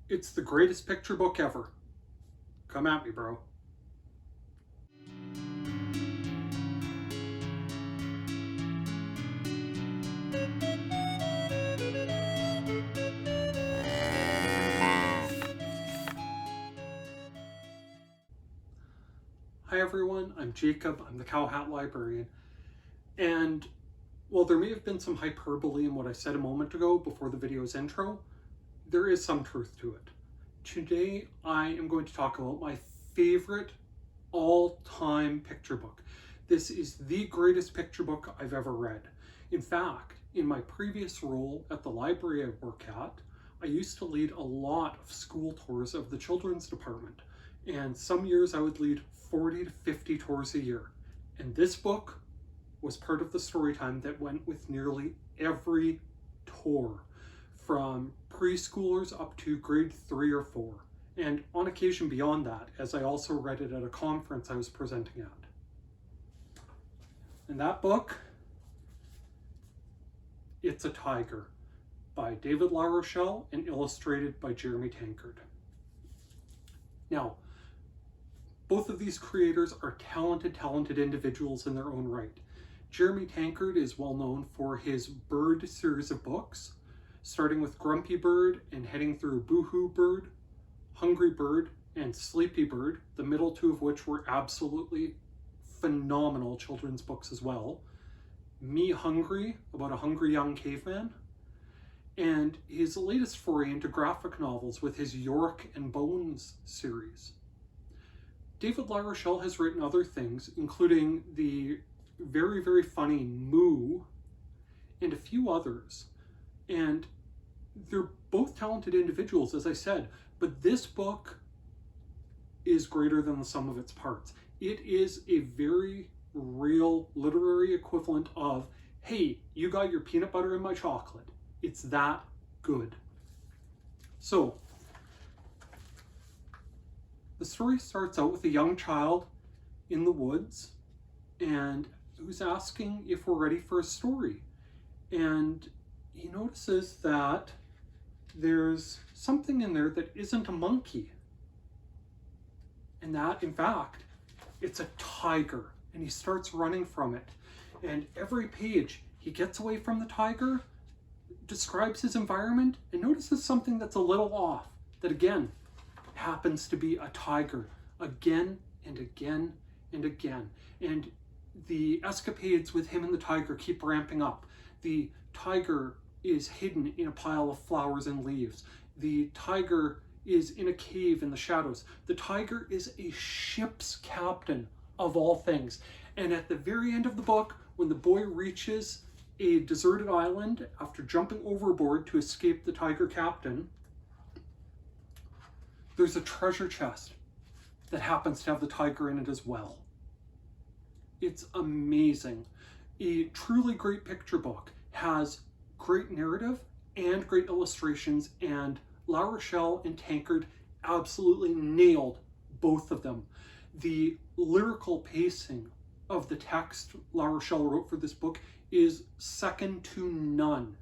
It's the greatest picture book ever. Come at me, bro. Hi everyone, I'm Jacob, I'm the Cowhat Librarian, and while there may have been some hyperbole in what I said a moment ago before the video's intro, there is some truth to it. Today I am going to talk about my favorite all-time picture book. This is the greatest picture book I've ever read. In fact, in my previous role at the library I work at, I used to lead a lot of school tours of the children's department, and some years I would lead 40 to 50 tours a year. And this book was part of the story time that went with nearly every tour, from preschoolers up to grade 3 or 4, and on occasion beyond that, as I also read it at a conference I was presenting at. And that book, It's a Tiger, by David LaRochelle and illustrated by Jeremy Tankard. Now, both of these creators are talented individuals in their own right. Jeremy Tankard is well known for his bird series of books, starting with Grumpy Bird and heading through Boohoo Bird, Hungry Bird, and Sleepy Bird, the middle two of which were absolutely phenomenal children's books as well. Me Hungry, about a hungry young caveman, and his latest foray into graphic novels with his Yorick and Bones series. David LaRochelle has written other things, including the very funny Moo and a few others. And they're both talented individuals, as I said, but this book is greater than the sum of its parts. It is a very real literary equivalent of, hey, you got your peanut butter in my chocolate. It's that good. So, the story starts out with a young child in the woods and who's asking if we're ready for a story. And he notices that there's something in there that isn't a monkey. And that, in fact, it's a tiger. And he starts running from it. And every page he gets away from the tiger, describes his environment, and notices something that's a little off. That again, happens to be a tiger again and again and again. And the escapades with him and the tiger keep ramping up. The tiger is hidden in a pile of flowers and leaves. The tiger is in a cave in the shadows. The tiger is a ship's captain of all things. And at the very end of the book, when the boy reaches a deserted island after jumping overboard to escape the tiger captain, there's a treasure chest that happens to have the tiger in it as well. It's amazing. A truly great picture book has great narrative and great illustrations, and LaRochelle and Tankard absolutely nailed both of them. The lyrical pacing of the text LaRochelle wrote for this book is second to none.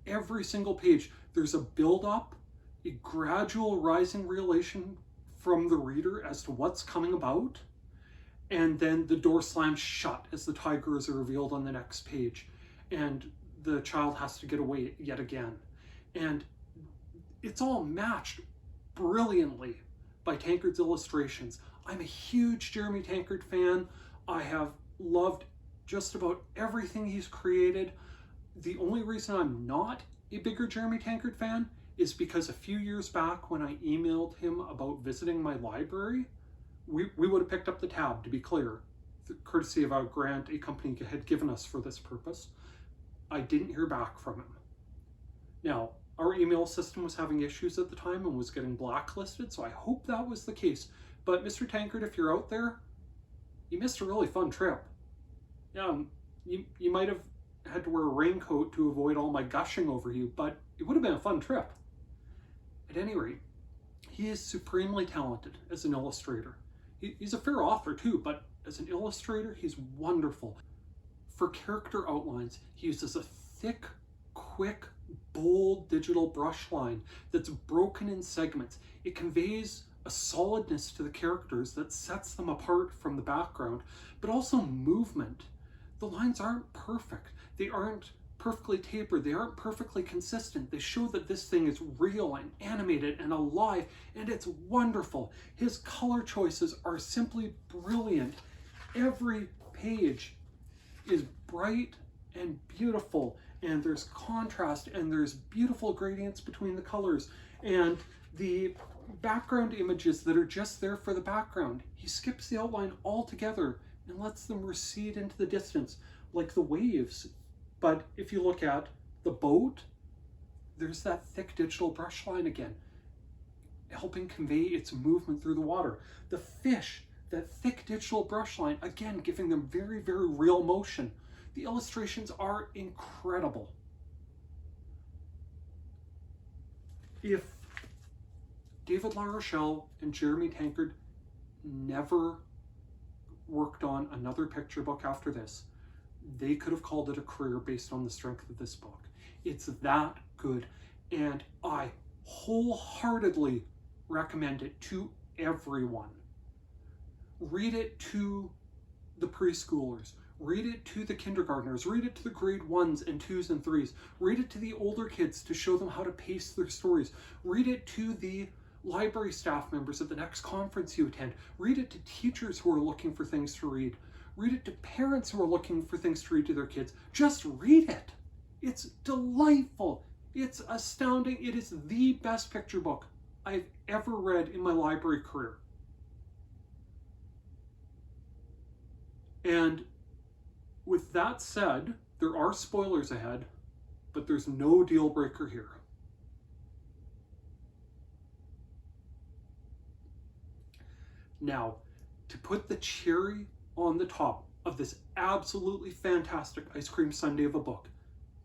Every single page, there's a build-up, a gradual rising revelation from the reader as to what's coming about, and then the door slams shut as the tiger is revealed on the next page, and the child has to get away yet again. And it's all matched brilliantly by Tankard's illustrations. I'm a huge Jeremy Tankard fan. I have loved just about everything he's created. The only reason I'm not a bigger Jeremy Tankard fan is because a few years back when I emailed him about visiting my library, we would have picked up the tab, to be clear, courtesy of a grant a company had given us for this purpose. I didn't hear back from him. Now, our email system was having issues at the time and was getting blacklisted, so I hope that was the case. But Mr. Tankard, if you're out there, you missed a really fun trip. You might have had to wear a raincoat to avoid all my gushing over you, but it would have been a fun trip. At any rate, he is supremely talented as an illustrator. He's a fair author too, but as an illustrator, he's wonderful. For character outlines, he uses a thick, quick bold digital brush line that's broken in segments. It conveys a solidness to the characters that sets them apart from the background, but also movement. The lines aren't perfect. They aren't perfectly tapered. They aren't perfectly consistent. They show that this thing is real and animated and alive, and it's wonderful. His color choices are simply brilliant. Every page is bright and beautiful, and there's contrast, and there's beautiful gradients between the colors, and the background images that are just there for the background, he skips the outline altogether and lets them recede into the distance like the waves. But if you look at the boat, there's that thick digital brush line again, helping convey its movement through the water. The fish, that thick digital brush line, again giving them very, very real motion. The illustrations are incredible. If David LaRochelle and Jeremy Tankard never worked on another picture book after this, they could have called it a career based on the strength of this book. It's that good, and I wholeheartedly recommend it to everyone. Read it to the preschoolers, read it to the kindergartners, read it to the grade 1s and 2s and 3s, read it to the older kids to show them how to pace their stories, read it to the library staff members at the next conference you attend, read it to teachers who are looking for things to read, read it to parents who are looking for things to read to their kids. Just read it. It's delightful. It's astounding. It is the best picture book I've ever read in my library career. And with that said, there are spoilers ahead, but there's no deal breaker here. Now, to put the cherry on the top of this absolutely fantastic ice cream sundae of a book,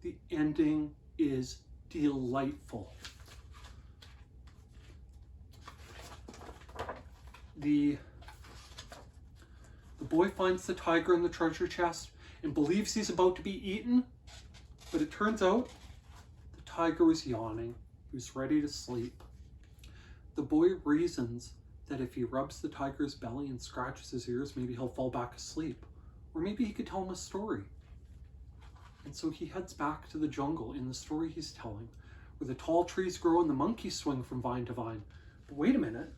the ending is delightful. The boy finds the tiger in the treasure chest and believes he's about to be eaten, but it turns out the tiger was yawning. He was ready to sleep. The boy reasons that if he rubs the tiger's belly and scratches his ears, maybe he'll fall back asleep. Or maybe he could tell him a story. And so he heads back to the jungle in the story he's telling, where the tall trees grow and the monkeys swing from vine to vine. But wait a minute,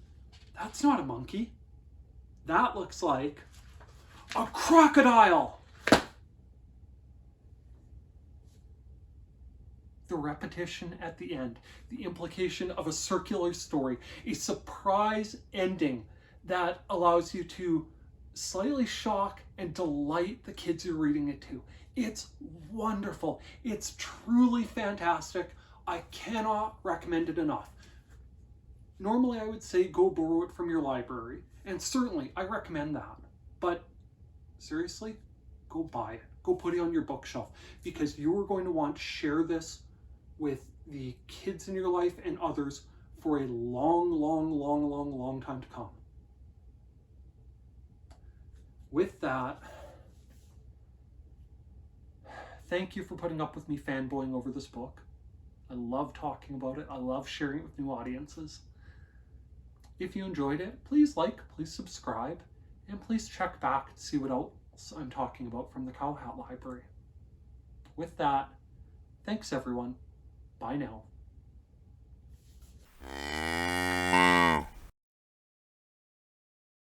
that's not a monkey. That looks like a crocodile! The repetition at the end, the implication of a circular story, a surprise ending that allows you to slightly shock and delight the kids you're reading it to. It's wonderful. It's truly fantastic. I cannot recommend it enough. Normally I would say go borrow it from your library, and certainly I recommend that. But seriously, go buy it. Go put it on your bookshelf, because you are going to want to share this with the kids in your life and others for a long, long, long, long, long time to come. With that, thank you for putting up with me fanboying over this book. I love talking about it. I love sharing it with new audiences. If you enjoyed it, please like, please subscribe, and please check back to see what else I'm talking about from the Cowhat Library. With that, thanks everyone. Bye now.